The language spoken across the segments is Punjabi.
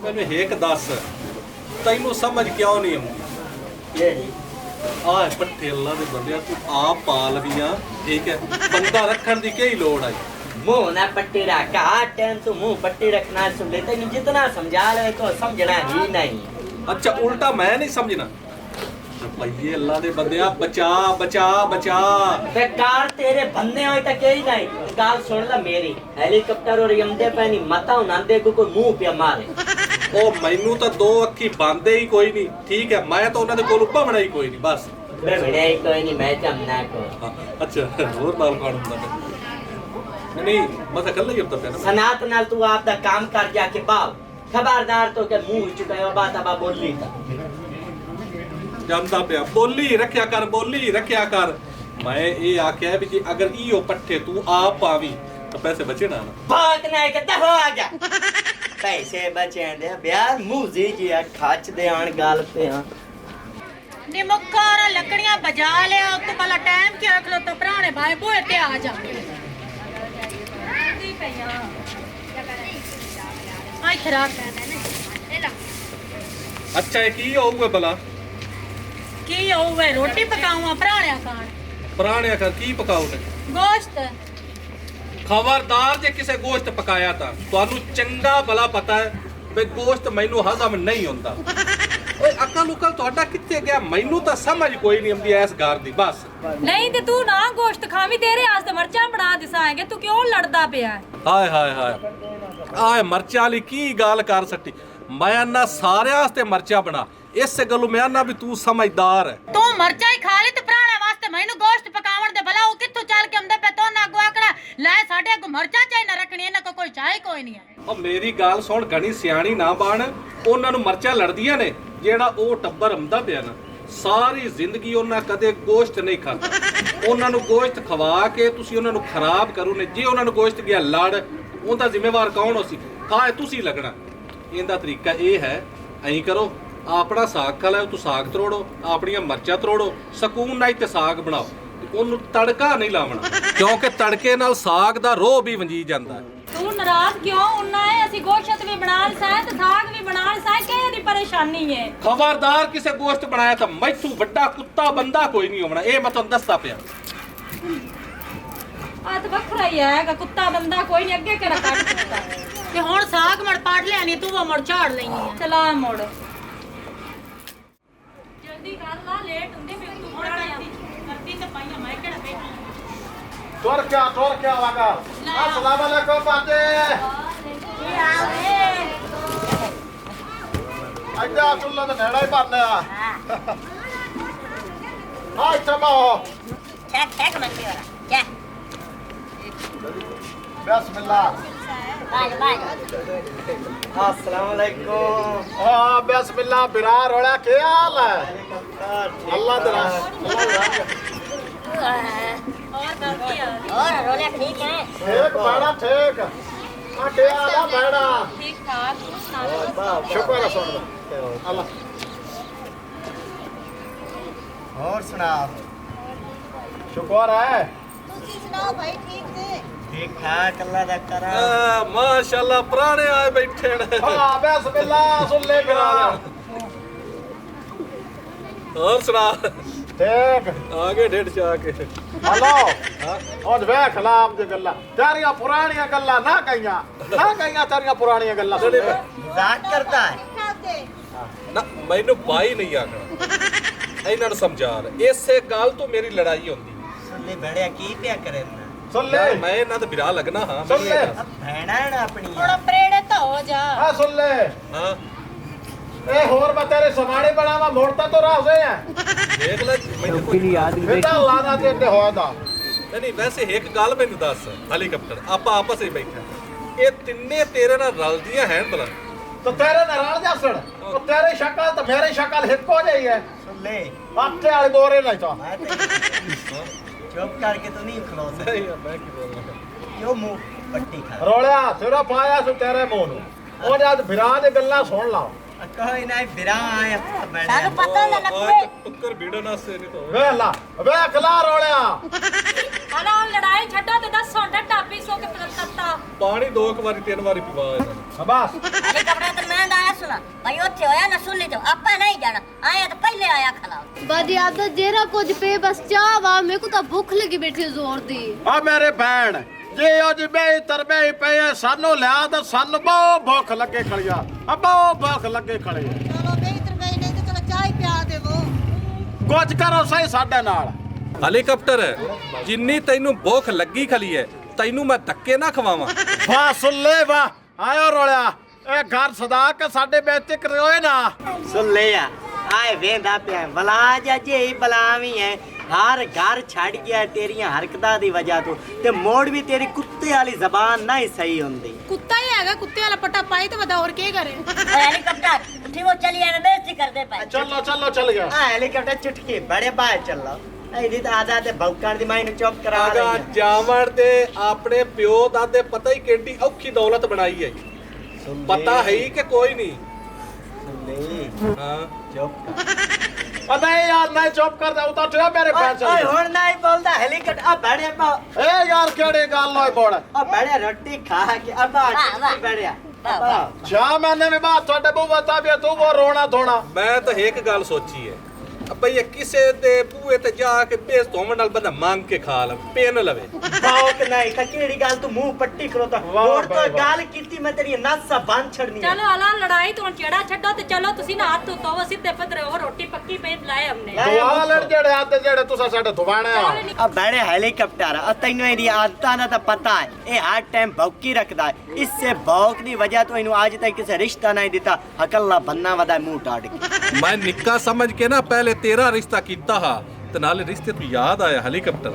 मैंने एक दस तैनू समझ क्यों नहीं आती आ पट्ठे अल्लाह दे बंदे तू आप पाल भी आ ठीक है बंदा रखन दी क्या लोड़ आई मुंह ना पट्टी रख हर टाइम तू मुंह पट्टी रखना सुन ले तेन जितना समझा ले को समझना ही नहीं। अच्छा उल्टा मैं नहीं समझना रुपये अल्लाह दे बंदे बचा बचा बचा बेकार तेरे बनने होए तो कही नहीं गाल सुन ला मेरी हेलीकॉप्टर और यमदे पैनी मता उनांदे को कोई मुंह पे मारे ओ मैनू तो दो अखी बांधे ही कोई नहीं ठीक है मैं तो उन्होंने कोल उपा बनाई कोई नहीं बस मैं बने कोई नहीं मैं चमना को अच्छा और बाल कौन होता नहीं बस अकेला ही होता है सनात नाल तू आप दा काम कर जाके पाओ खबरदार तो के मुंह चुकायो बात अब बोली था जानता पिया बोली रखया कर मैं ये आख्या भी जी अगर इो पट्ठे तू आप पावी तो पैसे बचे ना बात नहीं कहता हो आ जा पैसे बचे दे ब्याह मुंह जी खाच दे आन गाल पे हां निमुक्कार लकड़ियां बजा लिया तो भला टाइम क्या रख लो तो पुराने भाई बोए ते आ जा आई खराब अच्छा है की होऊगा भला की होवे रोटी पकाऊं पुराने का की पकाओ ने गोश्त खबरदार जे किसे गोश्त पकाया था ਤੁਹਾਨੂੰ ਚੰਗਾ ਭਲਾ ਪਤਾ ਹੈ ਵੀ ਗੋਸ਼ਤ ਮੈਨੂੰ ਹਜ਼ਮ ਨਹੀਂ ਹੁੰਦਾ ਓਏ ਅਕਲ ਉਕਲ ਤੁਹਾਡਾ ਕਿੱਥੇ ਗਿਆ ਮੈਨੂੰ ਤਾਂ ਸਮਝ ਕੋਈ ਨਹੀਂ ਆਉਂਦੀ ਐਸ ਘਰ ਦੀ ਬਸ ਨਹੀਂ ਤੇ ਤੂੰ ਨਾ ਗੋਸ਼ਤ ਖਾਵੀਂ ਤੇਰੇ ਵਾਸਤੇ ਮਰਚਾਂ ਬਣਾ ਦਿਸਾਂਗੇ ਤੂੰ ਕਿਉਂ ਲੜਦਾ ਪਿਆ ਹਾਏ ਹਾਏ ਹਾਏ ਆਏ ਮਰਚਾਂ ਵਾਲੀ ਕੀ ਗੱਲ ਕਰ ਸੱਟੀ ਮੈਂ ਨਾ ਸਾਰਿਆਂ ਵਾਸਤੇ ਮਰਚਾਂ ਬਣਾ ਇਸੇ ਗੱਲੋਂ ਮੈਂ ਨਾ ਵੀ ਤੂੰ ਸਮਝਦਾਰ ਹੈ ਤੂੰ ਮਰਚਾਂ ਹੀ ਖਾ ਲਈ ਤੇ ਪੁਰਾਣੇ ਵਾਸਤੇ ਮੈਨੂੰ ਗੋਸ਼ਤ ਪਕਾਉਣ ਦੇ ਭਲਾ ਉਹ ਕਿੱਥੋਂ ਚੱਲ ਕੇ ਆਉਂਦੇ ਪਏ ਤੋਂ ਨਾ ਗਵਾਕੜਾ ਲੈ ਸਾਡੇ ਕੋ ਮਰਚਾਂ ਚਾਹੀ ਨਾ ਰੱਖਣੀ ਇਹਨਾਂ ਕੋ ਕੋਈ ਚਾਹੀ ਕੋਈ ਨਹੀਂ ਹੈ ਉਹ ਮੇਰੀ ਗੱਲ ਸੁਣ ਘਣੀ ਸਿਆਣੀ ਨਾ ਬਣ ਉਹਨਾਂ ਨੂੰ ਮਰਚਾਂ ਲੜਦੀਆਂ ਨੇ ਜਿਹੜਾ ਉਹ ਟੱਬਰ ਆਉਂਦਾ ਪਿਆ ਨਾ ਸਾਰੀ ਜ਼ਿੰਦਗੀ ਉਹਨਾਂ ਕਦੇ ਗੋਸ਼ਤ ਨਹੀਂ ਖਾਧਾ ਉਹਨਾਂ ਨੂੰ ਗੋਸ਼ਤ ਖਵਾ ਕੇ ਤੁਸੀਂ ਉਹਨਾਂ ਨੂੰ ਖਰਾਬ ਕਰੋ ਨੇ ਜੇ ਉਹਨਾਂ ਨੂੰ ਗੋਸ਼ਤ ਗਿਆ ਲੜ ਉਹਦਾ ਜ਼ਿੰਮੇਵਾਰ ਕੌਣ ਹੋ ਸੀ ਹਾਂ ਤੁਸੀਂ ਲੱਗਣਾ ਇਹਦਾ ਤਰੀਕਾ ਇਹ ਹੈ ਐਂ ਕਰੋ ਆਪਣਾ ਸਾਗ ਖਾ ਲਿਓ ਤੂੰ ਸਾਗ ਤਰੋੜੋ ਆਪਣੀਆਂ ਮਰਚਾਂ ਤਰੋੜੋ ਸਕੂਨ ਨਾਲ ਤੇ ਸਾਗ ਬਣਾਓ ਉਹਨੂੰ ਤੜਕਾ ਨਹੀਂ ਲਾਵਣਾ ਕਿਉਂਕਿ ਤੜਕੇ ਨਾਲ ਸਾਗ ਦਾ ਰੋਹ ਵੀ ਵੰਜੀ ਜਾਂਦਾ ਹੈ ਤੂੰ ਨਾਰਾਜ਼ ਕਿਉਂ ਹੁੰਨਾ ਹੈ ਅਸੀਂ ਗੋਸ਼ਤ ਵੀ ਬਣਾ ਲਸਾਂ ਤੇ ਸਾਗ ਵੀ ਬਣਾ ਲਸਾਂ ਕਿਹੜੀ ਦੀ ਪਰੇਸ਼ਾਨੀ ਹੈ ਖਬਰਦਾਰ ਕਿਸੇ ਗੋਸ਼ਤ ਬਣਾਇਆ ਤਾਂ ਮੈਥੋਂ ਵੱਡਾ ਕੁੱਤਾ ਬੰਦਾ ਕੋਈ ਨਹੀਂ ਹੋਣਾ ਇਹ ਮੈਂ ਤੁਹਾਨੂੰ ਦੱਸਦਾ ਪਿਆ ਆ ਤਾਂ ਵੱਖਰਾ ਹੀ ਹੈਗਾ ਕੁੱਤਾ ਬੰਦਾ ਕੋਈ ਨਹੀਂ ਅੱਗੇ ਕਿਹੜਾ ਕੱਢ ਕੁੱਤਾ ਤੇ ਹੁਣ ਸਾਗ ਮੜ ਪਾੜ ਲਿਆਣੀ ਤੂੰ ਉਹ ਮੜ ਝਾੜ ਲੈਣੀ ਆ ਚਲਾ ਮੋੜ ਜਲਦੀ ਕਰ ਲਾ ਲੇਟ ਹੁੰਦੀ ਫਿਰ ਤੂੰ ਕਰਦੀ ਤੇ ਪਾਈਆ ਮੈਂ ਕਿਹੜਾ ਬੈਠੀ Tuar क्या वाका Assalamualaikum Pakde ਕੀ ਹਾਲ ਹੈ Aja chullo da neda hi parne a Hai chamo Tek mandi ora. Ya. Bismillah अस्सलाम वालेकुम Ha bismillah birar hola kya haal hai Allah da और रोले ठीक है ठीक bada ठीक Ha kya haal hai bada ਠੀਕ ਠਾਕ ਤੂੰ ਸੁਣਾ Shukr hai sunna Allah और सुना Shukr hai तुसी सुनाओ भाई ठीक से ठीक ठाक अल्लाह दा करा ਮਾਸ਼ਾਅੱਲਾ ਪੁਰਾਣੇ ਆਏ ਬੈਠੇ ਨੇ Ha bismillah sulle birar ਹੋਰ ਸੁਣਾ ठीक ਆ ਗਏ ਢਿੱਡ ਚ ਆ ਕੇ हेलो और वे खिलाफ दी गल्ला तेरियां पुरानियां गल्ला ना कहियां तेरियां पुरानियां गल्ला मजाक करता है खाते ਨਾ ਮੈਨੂੰ ਬਾਈ ਨਹੀਂ ਆਖਣਾ ਇਹਨਾਂ ਨੂੰ ਸਮਝਾ ਲੈ ਇਸੇ ਗੱਲ ਤੋਂ ਮੇਰੀ ਲੜਾਈ ਹੁੰਦੀ सुनले बड़े की पिया करे ना सुन ले ਯਾਰ ਮੈਂ ਇਹਨਾਂ ਦਾ ਵਿਰਾਹ ਲੱਗਣਾ ਹਾਂ सुन ले भैणा है ना अपनी ਥੋੜਾ ਪਰੇੜੇ ਤਾਂ ਹੋ ਜਾ हाँ सुन ले ਹਾਂ ए होर मैं तेरे समाने बनावा मोड़ता तो राजे है ਦੇਖ ਲੈ ਮੈਨੂੰ याद बेटा लाना ते होदा ਨਹੀਂ ਵੈਸੇ ਇੱਕ ਗੱਲ ਮੈਨੂੰ ਦੱਸ ਹੈਲੀਕਾਪਟਰ ਆਪਾਂ ਆਪਸ ਵਿੱਚ ਬੈਠਾ ਇਹ ਤਿੰਨੇ ਤੇਰੇ ਨਾਲ ਰਲਦੀਆਂ हैं ਭਲਾ तो तेरे नाराज जासड़ तो तेरी शक्ल तो मेरी शक्ल हिक हो जाई है सुन ले आटे वाले गोरे नहीं तो मैं तो चुप करके तो नहीं खलो ਨਹੀਂ ਮੈਂ ਕੀ ਬੋਲਣਾ क्यों मुंह पट्टी खा रोलिया तेरा पाया सु तेरे मुंह नु ओ जद भिरा दे गल्ला सुन ला कोई ना बिरा आया सानू पता ना ਓਏ लगवे ਟੁੱਕਰ ਵੀੜਨ ਵਾਸਤੇ ਨਹੀਂ ਤਾਂ वे ला वे खला रोलिया ਹਲਾ ਹੁਣ ਲੜਾਈ ਛੱਡੋ ਤੇ ਦੱਸੋ ਡੱਟਾ ਪੀਸੋ ਕਿ ਤੱਤਾ ਪਾਣੀ ਦੋ ਇੱਕ ਵਾਰੀ ਤਿੰਨ ਵਾਰੀ ਪੀਵਾ ਇਹਨਾਂ ਨੂੰ बस अरे कपड़ा तो मैं दाया ना भाई ओथे होया ना सुन लीजो आपा नहीं जाना आया तो पहले आया खलाओ बदी आदत जेरा कुछ पे बस चावा मेरे को तो भूख लगी बैठी जोर दी ਆ ਮੇਰੇ ਭੈਣ ਜੇ ਅੱਜ ਬੇ ਤਰਬੇ ਪਏ ਸਾਨੂੰ ਲਿਆ ਤਾਂ ਸਾਨੂੰ ਬਹੁਤ ਭੁੱਖ ਲੱਗੇ ਖੜਿਆ ਆ ਬਹੁਤ ਭੁੱਖ ਲੱਗੇ ਖੜੇ चलो बेहतर भाई नहीं तो चलो चाय पिया दे वो ਕੁਝ ਕਰੋ ਸਹੀ ਸਾਡੇ ਨਾਲ ਹੈਲੀਕਾਪਟਰ ਜਿੰਨੀ ਤੈਨੂੰ ਭੁੱਖ ਲੱਗੀ ਖਲੀ ਹੈ ਤੈਨੂੰ ਮੈਂ ਧੱਕੇ ਨਾ ਖਵਾਵਾਂ ਵਾਹ ਸੁੱਲੇ ਵਾਹ ਆਇਓ ਰੋਲਿਆ ਇਹ ਘਰ ਸਦਾ ਕੇ ਸਾਡੇ ਵਿੱਚ ਕਰੋਏ ਨਾ सुन ले या आए वेंदा पे बला जे ही बलावी है हर घर छड़ गया तेरियां हरकतां दी वजह तो ते मोड़ भी तेरी कुत्ते वाली जबान नहीं सही हुंदी कुत्ता ही हैगा कुत्ते वाला पट्टा पाई तो बता और क्या करे हेलीकॉप्टर उठी वो चली आने बेइज्जती कर दे पाए ਚਲੋ ਚਲੋ ਚੱਲ ਗਿਆ आ हेलीकॉप्टर चुटकी बड़े बाहर चल लो ऐदी तो आजा ते भौकान दी माई नु चुप करा ਆਗਾ रही है ਜਾਵਣ ਦੇ ਆਪਣੇ ਪਿਓ ਦਾਦੇ ਪਤਾ ਹੀ ਕਿੰਨੀ ਔਖੀ ਦੌਲਤ ਬਣਾਈ ਹੈ ਪਤਾ ਹੈ ਹੀ ਕਿ ਕੋਈ ਨਹੀਂ सुन ले ਹਾਂ चुप ਆ ਨਹੀਂ ਯਾਰ ਨਹੀਂ ਚੁੱਪ ਕਰ ਦੇ ਉਤਾਰ ਠਿਆ ਮੇਰੇ ਪੈਰ ओए ਚੱਲ हुन नहीं बोलदा हेलीकॉप्टर आ बड़े पा ਏ ਯਾਰ ਕਿਹੜੀ ਗੱਲ ਹੋਈ ਬੋੜ आ बड़े रोटी खा के अब वाह, वाह। बड़े वाह, वाह। ਜਾ ਮੈਨੇ ਵੀ ਬਾਤ ਤੁਹਾਡੇ ਬੂਆ ਤਾਬੀਆ ਤੂੰ ਉਹ ਰੋਣਾ ਧੋਣਾ ਮੈਂ ਤਾਂ ਇੱਕ ਗੱਲ ਸੋਚੀ ਹੈ ਬਈ ਇਹ ਕਿਸੇ ਦੇ ਬੂਹੇ ਤੇ ਜਾ ਕੇ ਬੇਸ ਧੋਣ ਨਾਲ ਬੰਦਾ ਮੰਗ ਕੇ ਖਾ ਲਵੇ ਪੇਨ ਲਵੇ भौक नहीं का केड़ी गाल तू मुंह पट्टी करोता वाह, और तो वाह, वाह। गाल कीती मैं तेरी नस बांध छड़नी है ਚਲੋ ਹਲਾ ਲੜਾਈ ਤੋਂ ਚੜਾ ਛੱਡੋ ਤੇ ਚਲੋ ਤੁਸੀਂ ਨਾ ਹੱਥ ਧੋਵੋ ਸਿੱਧੇ ਪੱਧਰੇ ਹੋ ਰੋਟੀ ਪੱਕੀ ਪਈ ਲਾਏ ਹਮਨੇ ਦੁਆ ਲੈਣ ਜਿਹੜੇ ਹੱਥ ਜਿਹੜੇ ਤੁਸੀਂ ਸਾਡੇ ਦੁਬਾਣੇ ਆ अब बड़े हेलीकॉप्टर तैनू एडी आदतां दा तो पता है ये हर टाइम भौकी रखदा है इससे भौक दी वजह तो इनु आज तक किसी रिश्ता नहीं दिता हकल्ला बनना वदा मुंह टाड़ के ਮੈਂ ਨਿੱਕਾ ਸਮਝ ਕੇ ਨਾ ਪਹਿਲੇ ਤੇਰਾ ਰਿਸ਼ਤਾ ਕੀਤਾ ਹਾਂ ਤੇ ਨਾਲੇ ਰਿਸ਼ਤੇ ਤੋਂ ਯਾਦ ਆਇਆ ਹੈਲੀਕਾਪਟਰ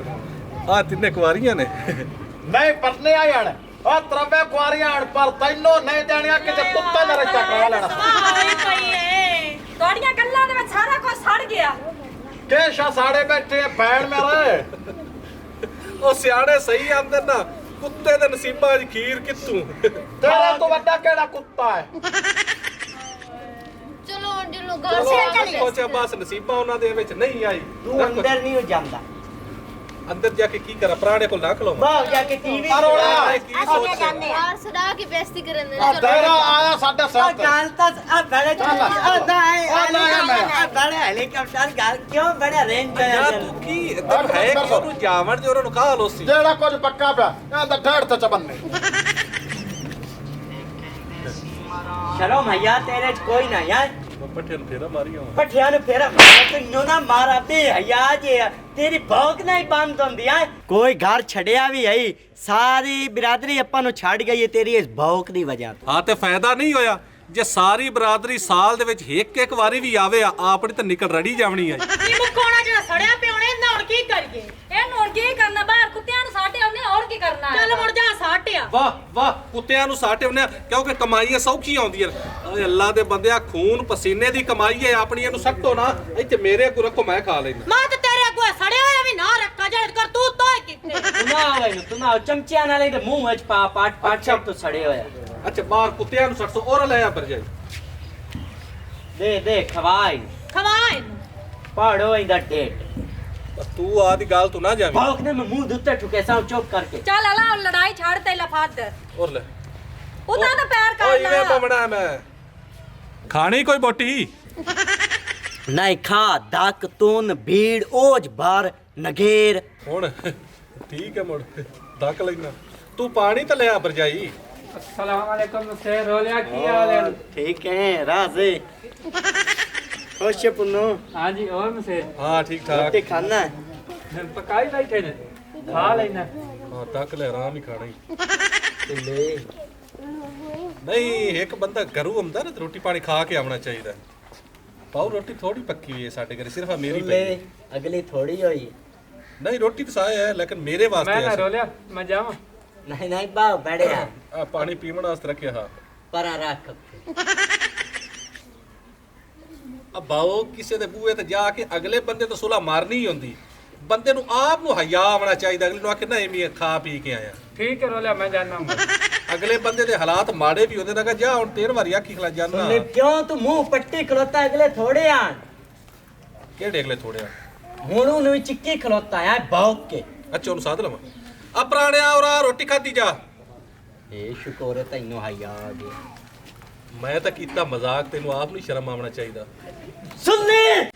ਆ ਤਿੰਨੇ ਕੁਆਰੀਆਂ ਨੇ ਨਹੀਂ ਪਰਨੇ ਆ ਯਾਰ ਉਹ ਤਰਬੇ ਕੁਆਰੀਆਂ ਹਣ ਪਰ ਤੈਨੂੰ ਨਹੀਂ ਦੇਣੀਆਂ ਕਿਤੇ ਕੁੱਤੇ ਨੇ ਰਿਸ਼ਤਾ ਕਰਾ ਲੈਣਾ ਹੋਈ ਪਈ ਏ ਤੁਹਾਡੀਆਂ ਗੱਲਾਂ ਦੇ ਵਿੱਚ ਸਾਰਾ ਕੁਝ ਸੜ ਗਿਆ ਕੇਸ਼ਾ ਸਾੜੇ ਬੈਠੇ ਆ ਭੈਣ ਮੇਰੇ ਉਹ ਸਿਆਣੇ ਸਹੀ ਆਂਦੇ ਨਾ ਕੁੱਤੇ ਦੇ ਨਸੀਬਾਂ 'ਚ ਖੀਰ ਕਿੱਥੋਂ ਤੇਰੇ ਤੋਂ ਵੱਡਾ ਕਿਹੜਾ ਕੁੱਤਾ ਹੈ चलो अंडी लो घर से ਚਲੋ ਸੋਚਿਆ ਬਸ ਨਸੀਬਾਂ ਉਹਨਾਂ ਦੇ ਵਿੱਚ ਨਹੀਂ ਆਈ तू अंदर नहीं हो जांदा ਅੰਦਰ ਜਾ ਕੇ ਕੀ ਕਰਾਂ ਪੁਰਾਣੇ ਕੋਲ ਨਾ ਖਲੋਵਾਂ बाहर जाके टीवी अरोड़ा। ਕੀ ऐसे ਸੋਚ क्या जानते हैं बाहर सदा की बेइज्जती करने ਤੇਰਾ ਆਇਆ ਸਾਡੇ ਸਾਥ गाल तो अब बड़े मैं। बड़े हेलीकॉप्टर गाल क्यों बड़े रेंज ਯਾਰ ਤੂੰ ਕੀ ਤੈਨੂੰ ਹੈ ਕਿ ਉਹਨੂੰ ਜਾਵਣ ਦੇ ਉਹਨਾਂ ਨੂੰ ਕਾਹ ਲੋਸੀ ਜਿਹੜਾ ਕੁਝ ਪੱਕਾ ਪਿਆ ਇਹਦਾ ਢੇੜ ਤੇ ਚਬੰਨੇ चलो भैया तेरे च कोई ना यार ਪੱਠੇ ਨੂੰ ਫੇਰਾ ਮਾਰੀਆਂ पठिया ने फेरा तो नो ना मारा बे हया जे तेरी भौक नहीं बंद होंदी है कोई घर छड़िया भी है सारी बिरादरी अपन नु छड़ गई है तेरी इस भौक दी वजह तो ਹਾਂ ਤੇ ਫਾਇਦਾ ਨਹੀਂ ਹੋਇਆ ਜੇ ਸਾਰੀ ਬਰਾਦਰੀ ਸਾਲ ਦੇ ਵਿੱਚ ਇੱਕ ਵਾਰੀ ਵੀ ਆਵੇ ਆਪਣੀ ਤਾਂ ਨਿਕਲ ਰੜੀ ਜਾਵਣੀ ਹੈ ਕੀ ਮੁੱਕੋਣਾ ਜਿਹੜਾ ਸੜਿਆ ਪਿਉਣੇ ਇਹਨਾਂ ਹੁਣ ਕੀ ਕਰੀਏ ਇਹਨੂੰ ਹੁਣ ਕੀ ਕਰਨਾ ਬਾਹਰ ਕੁੱਤਿਆਂ ਨੂੰ ਸਾਟੇ ਉਹਨੇ ਹੋਰ ਕੀ ਕਰਨਾ ਚੱਲ ਮੁੜ ਜਾ ਸਾਟਿਆ ਵਾਹ ਵਾਹ ਕੁੱਤਿਆਂ ਨੂੰ ਸਾਟੇ ਹੁੰਨੇ ਕਿਉਂਕਿ ਕਮਾਈਆਂ ਸੌਖੀਆਂ ਆਉਂਦੀਆਂ ਓਏ ਅੱਲਾ ਦੇ ਬੰਦਿਆ ਖੂਨ ਪਸੀਨੇ ਦੀ ਕਮਾਈ ਹੈ ਆਪਣੀ ਇਹਨੂੰ ਸੱਟੋ ਨਾ ਇੱਥੇ ਮੇਰੇ ਕੋਲ ਰੱਖੋ ਮੈਂ ਖਾ ਲੈਣਾ ਮੈਂ ਤੇ ਤੇਰੇ ਅੱਗੇ ਸੜਿਆ ਹੋਇਆ ਵੀ ਨਾ ਰੱਖਾ ਜੜ ਕਰ ਤੂੰ ਤੋਏ ਕਿਤੇ तुना चमचिया नाले ते मुंह विच पा पाट पाट सब तो सड़े होया ਅੱਛਾ ਬਾਹਰ ਕੁੱਤਿਆਂ ਨੂੰ ਸੱਟੋ ਔਰ ਲੈ ਆ ਪਰ ਜਾਈ दे खवाई ਖਵਾ ਇਹਨੂੰ पाड़ो इंदा डेट ਤੂੰ ਆਦੀ ਗੱਲ ਤੂੰ ਨਾ ਜਾਵੀਂ भौकने में मुंह दुत्ते ठुके सा चुप करके ਚੱਲ ਹਲਾ ਹੁਣ ਲੜਾਈ ਛੱਡ ਤੇ ਲਫਾਦ ਔਰ ਲੈ ਉਦਾਂ ਤਾਂ ਪੈਰ ਕਰ ਓਏ ਇਵੇਂ ਲਾ ਪਵਣਾ ਮੈਂ ਖਾਣੀ ਕੋਈ ਬੋਟੀ नहीं खा दाक तून भीड़ ओज बार नगेर ਹੁਣ ਠੀਕ ਹੈ ਮੁੜ ਡੱਕ ਲੈਣਾ ਤੂੰ ਪਾਣੀ ਤਾਂ ਲਿਆ ਪਰ ਜਾਈ अस्सलामुअलैकुम से रोलिया की हाल है ठीक है राजे खुश है पुन्नू हाँ जी और से ਹਾਂ ਠੀਕ ਠਾਕ रोटी खाना है पकाई बैठे ने खा लेना ਹਾਂ ਡੱਕ ਲੈ ਆਰਾਮ ਹੀ ਖਾਣਾ ਹੀ ਨਹੀਂ ਇੱਕ ਬੰਦਾ ਘਰੂ ਆਉਂਦਾ ਨਾ ਤੇ ਰੋਟੀ ਪਾਣੀ ਖਾ ਕੇ ਆਉਣਾ ਚਾਹੀਦਾ ਪਾਉ ਰੋਟੀ ਥੋੜੀ ਪੱਕੀ ਹੋਈ ਹੈ ਸਾਡੇ ਘਰੇ ਸਿਰਫ ਆ ਮੇਰੀ ले ਪਈ अगली थोड़ी हुई ਨਹੀਂ ਰੋਟੀ ਤਾਂ ਸਾਇਆ ਹੈ ਲੇਕਿਨ ਮੇਰੇ ਵਾਸਤੇ मैं ना ਹੈ रोलिया मैं जाऊँ नहीं नहीं बाव बड़े ਆ ਪਾਣੀ ਪੀਵਣ ਵਾਸਤੇ ਰੱਖਿਆ ਹਾਂ परा रख ਆ ਬਾਓ ਕਿਸੇ ਦੇ ਬੂਹੇ ਤੇ ਜਾ ਕੇ ਅਗਲੇ ਬੰਦੇ ਤੋਂ ਸੁਲਾ ਮਾਰਨੀ ਹੀ ਹੁੰਦੀ ਬੰਦੇ ਨੂੰ ਆਪ ਨੂੰ ਹਯਾ ਆਉਣਾ ਚਾਹੀਦਾ ਅਗਲੇ ਨੂੰ ਆਖੇ ਨਾ ਐਵੇਂ ਖਾ ਪੀ ਕੇ ਆਇਆ ठीक है रोलिया मैं जाना हूँ ਅਗਲੇ ਬੰਦੇ ਦੇ ਹਾਲਾਤ ਮਾੜੇ ਵੀ ਹੁੰਦੇ ਨਾ ਜਾ ਹੁਣ 13 ਵਾਰੀ ਆਖੀ ਖਲਾ ਜਾਨਾ तुमने क्यों तू मुंह पट्टी खलोता अगले थोड़े आन ਕਿਹੜੇ ਅਗਲੇ ਥੋੜੇ ਆ हुन उन चिक्की खलोता है भौक के ਅੱਛਾ ਉਹਨੂੰ ਸਾਧ ਲਵਾਂ ਆ ਪ੍ਰਾਣਿਆ ਔਰਾ ਰੋਟੀ ਖਾਦੀ ਜਾ ए शुक्र है तैनू हाई आ गया ਮੈਂ ਤਾਂ ਕੀਤਾ ਮਜ਼ਾਕ, ਤੈਨੂੰ ਆਪ ਨਹੀਂ ਸ਼ਰਮ ਆਉਣਾ ਚਾਹੀਦਾ। ਸੁਣਨੀ